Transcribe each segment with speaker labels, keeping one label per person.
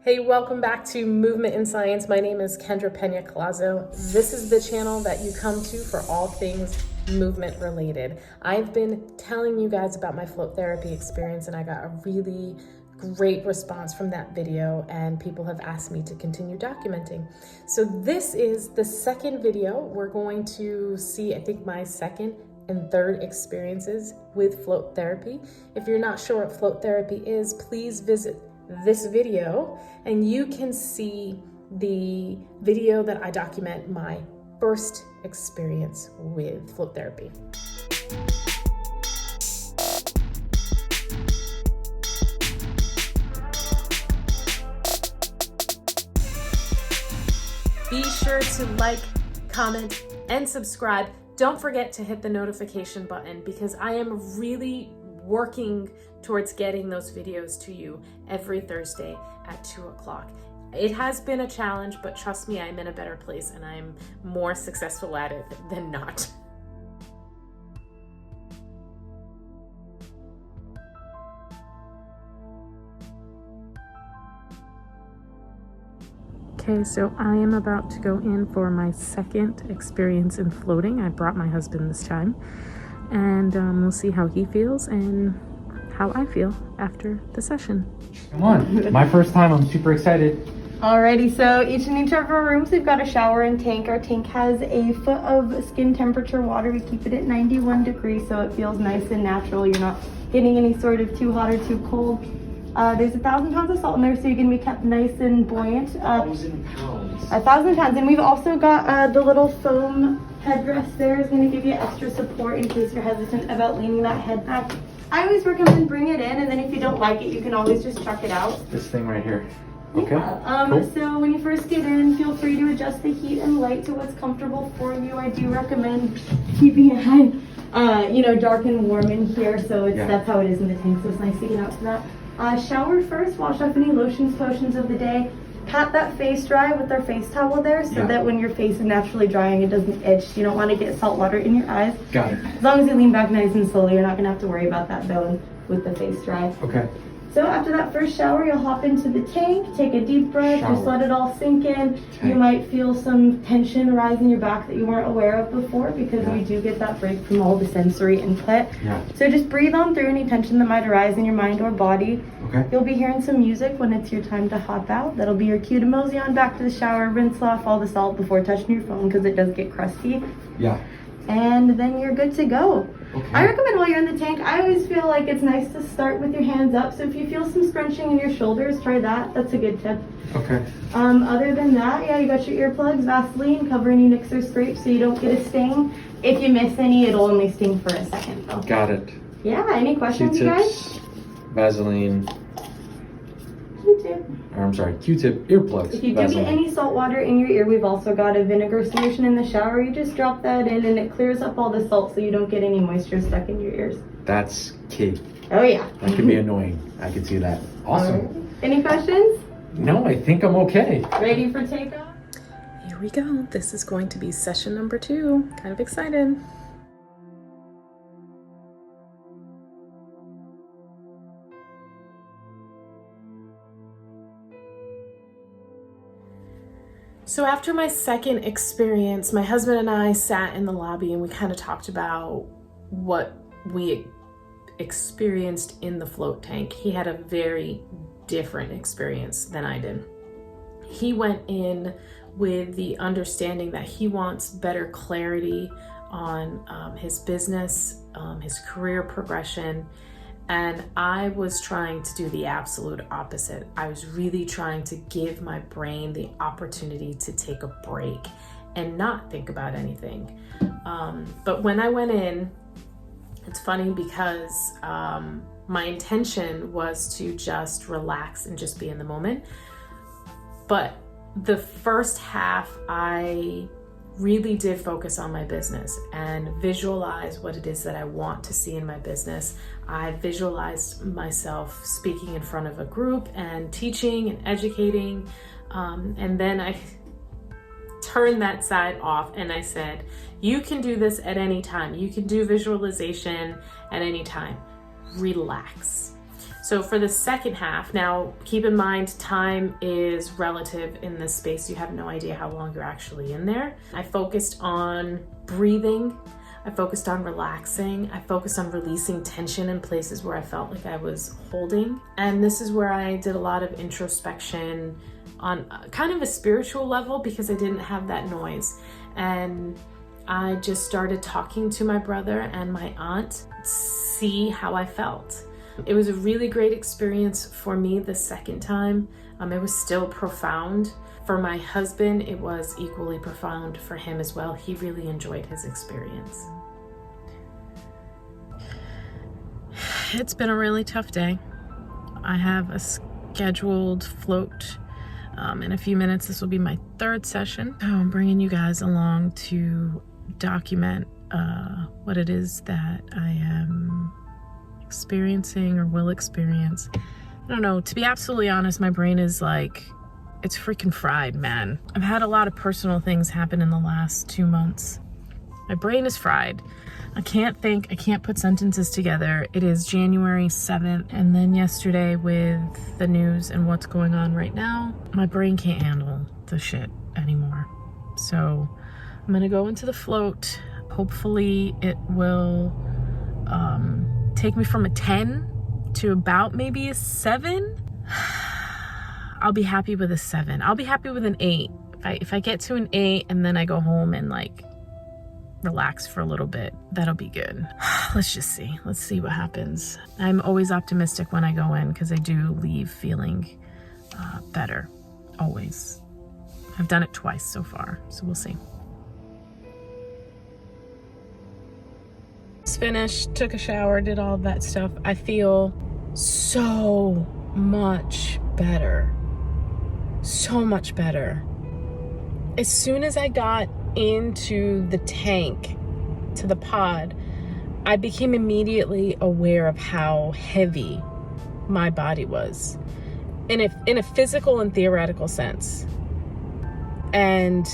Speaker 1: Hey, welcome back to Movement in Science. My name is Kendra Pena-Collazo. This is the channel that you come to for all things movement related. I've been telling you guys about my float therapy experience, and I got a really great response from that video, and people have asked me to continue documenting. So this is the second video. We're going to see, I think, my second and third experiences with float therapy. If you're not sure what float therapy is, please visit this video and you can see the video that I document my first experience with float therapy. Be sure to like, comment, and subscribe. Don't forget to hit the notification button because I am really working towards getting those videos to you every Thursday at 2 o'clock. It has been a challenge, but trust me, I'm in a better place and I'm more successful at it than not. Okay, so I am about to go in for my second experience in floating. I brought my husband this time, and we'll see how he feels and how I feel after the session.
Speaker 2: Come on, my first time, I'm super excited.
Speaker 3: Alrighty, so each of our rooms, we've got a shower and tank. Our tank has a foot of skin temperature water. We keep it at 91 degrees so it feels nice and natural. You're not getting any sort of too hot or too cold. There's 1,000 pounds of salt in there, so you're gonna be kept nice and buoyant.
Speaker 2: 1,000 pounds.
Speaker 3: 1,000 pounds, and we've also got the little foam headrest there is gonna give you extra support in case you're hesitant about leaning that head back. I always recommend bring it in, and then if you don't like it, you can always just chuck it out.
Speaker 2: This thing right here. Okay.
Speaker 3: Yeah.
Speaker 2: Cool.
Speaker 3: So when you first get in, feel free to adjust the heat and light to what's comfortable for you. I do recommend keeping it dark and warm in here, so that's how it is in the tank, so it's nice to get out to that. Shower first, wash off any lotions, potions of the day. Pat that face dry with our face towel there so that when your face is naturally drying, it doesn't itch. You don't want to get salt water in your eyes.
Speaker 2: Got it.
Speaker 3: As long as you lean back nice and slowly, you're not going to have to worry about that though with the face dry.
Speaker 2: Okay.
Speaker 3: So after that first shower, you'll hop into the tank, take a deep breath, just let it all sink in. You might feel some tension arise in your back that you weren't aware of before because we do get that break from all the sensory input. So just breathe on through any tension that might arise in your mind or body.
Speaker 2: Okay.
Speaker 3: You'll be hearing some music when it's your time to hop out. That'll be your cue to mosey on back to the shower, rinse off all the salt before touching your phone because it does get crusty.
Speaker 2: Yeah.
Speaker 3: And then you're good to go.
Speaker 2: Okay.
Speaker 3: I recommend while you're in the tank, I always feel like it's nice to start with your hands up. So if you feel some scrunching in your shoulders, try that. That's a good tip.
Speaker 2: Okay.
Speaker 3: Other than that, you got your earplugs, Vaseline, cover any nicks or scrapes so you don't get a sting. If you miss any, it'll only sting for a second though.
Speaker 2: Got it.
Speaker 3: Yeah, any questions, you guys?
Speaker 2: Vaseline. Q-tip, earplugs.
Speaker 3: If you do get any salt water in your ear, we've also got a vinegar solution in the shower. You just drop that in and it clears up all the salt so you don't get any moisture stuck in your ears.
Speaker 2: That's key.
Speaker 3: Oh yeah.
Speaker 2: That could be annoying. I can see that. Awesome.
Speaker 3: Right. Any questions?
Speaker 2: No, I think I'm okay.
Speaker 3: Ready for takeoff?
Speaker 1: Here we go. This is going to be session number 2. Kind of excited. So after my second experience, my husband and I sat in the lobby and we kind of talked about what we experienced in the float tank. He had a very different experience than I did. He went in with the understanding that he wants better clarity on his business, his career progression, and I was trying to do the absolute opposite. I was really trying to give my brain the opportunity to take a break and not think about anything. But when I went in, it's funny because my intention was to just relax and just be in the moment. But the first half, I really did focus on my business and visualize what it is that I want to see in my business. I visualized myself speaking in front of a group and teaching and educating. And then I turned that side off and I said, you can do this at any time. You can do visualization at any time. Relax. So for the second half, now keep in mind time is relative in this space. You have no idea how long you're actually in there. I focused on breathing. I focused on relaxing. I focused on releasing tension in places where I felt like I was holding. And this is where I did a lot of introspection on kind of a spiritual level because I didn't have that noise. And I just started talking to my brother and my aunt, see how I felt. It was a really great experience for me the second time. It was still profound. For my husband, it was equally profound for him as well. He really enjoyed his experience. It's been a really tough day. I have a scheduled float in a few minutes. This will be my third session. I'm bringing you guys along to document what it is that I am experiencing or will experience. I don't know, to be absolutely honest, my brain is like, it's freaking fried, man. I've had a lot of personal things happen in the last 2 months. My brain is fried. I can't think, I can't put sentences together. It is January 7th, and then yesterday with the news and what's going on right now, my brain can't handle the shit anymore. So I'm gonna go into the float. Hopefully it will take me from a 10 to about maybe a 7. I'll be happy with a 7. I'll be happy with an 8. If I get to an 8 and then I go home and like relax for a little bit, that'll be good. Let's just see. Let's see what happens. I'm always optimistic when I go in because I do leave feeling better. Always. I've done it twice so far, so we'll see. Finished, took a shower, did all of that stuff. I feel so much better. So much better. As soon as I got into the tank, to the pod, I became immediately aware of how heavy my body was in a physical and theoretical sense. And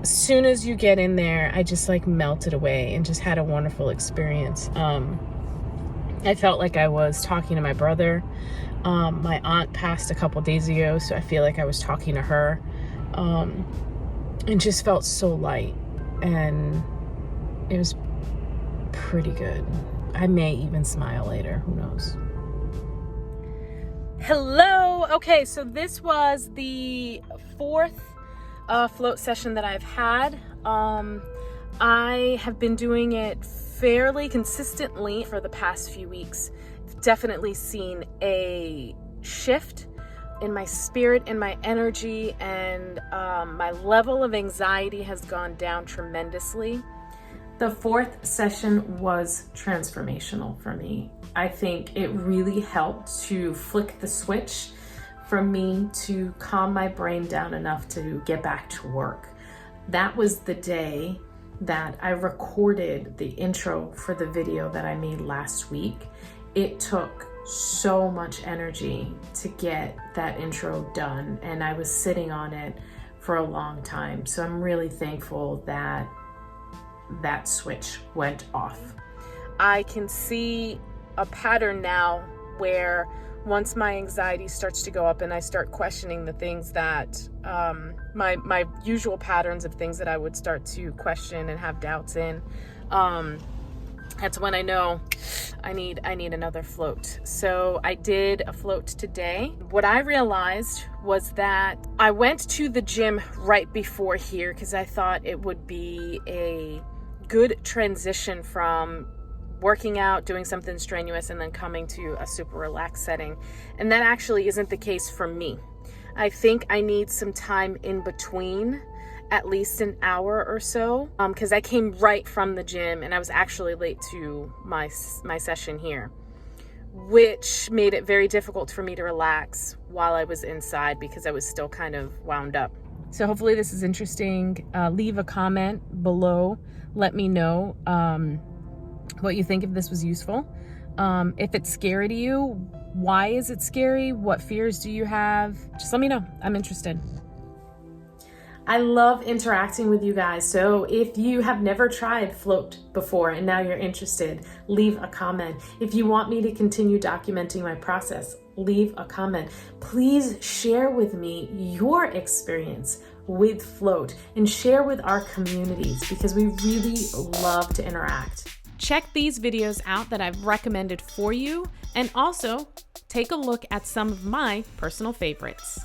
Speaker 1: as soon as you get in there, I just like melted away and just had a wonderful experience. I felt like I was talking to my brother. My aunt passed a couple days ago, so I feel like I was talking to her. And just felt so light, and it was pretty good. I may even smile later, who knows. Hello. Okay, so this was the 4th float session that I've had. I have been doing it fairly consistently for the past few weeks. I've definitely seen a shift in my spirit, in my energy, and my level of anxiety has gone down tremendously. The 4th session was transformational for me. I think it really helped to flick the switch for me to calm my brain down enough to get back to work. That was the day that I recorded the intro for the video that I made last week. It took so much energy to get that intro done, and I was sitting on it for a long time. So I'm really thankful that that switch went off. I can see a pattern now where once my anxiety starts to go up and I start questioning the things that my usual patterns of things that I would start to question and have doubts in, that's when I know I need another float. So I did a float today. What I realized was that I went to the gym right before here because I thought it would be a good transition from working out, doing something strenuous, and then coming to a super relaxed setting. And that actually isn't the case for me. I think I need some time in between, at least an hour or so, because I came right from the gym and I was actually late to my session here, which made it very difficult for me to relax while I was inside because I was still kind of wound up. So hopefully this is interesting. Leave a comment below. Let me know what you think, if this was useful. If it's scary to you, why is it scary? What fears do you have? Just let me know. I'm interested. I love interacting with you guys. So if you have never tried float before and now you're interested, leave a comment. If you want me to continue documenting my process, leave a comment. Please share with me your experience with float and share with our communities because we really love to interact. Check these videos out that I've recommended for you, and also take a look at some of my personal favorites.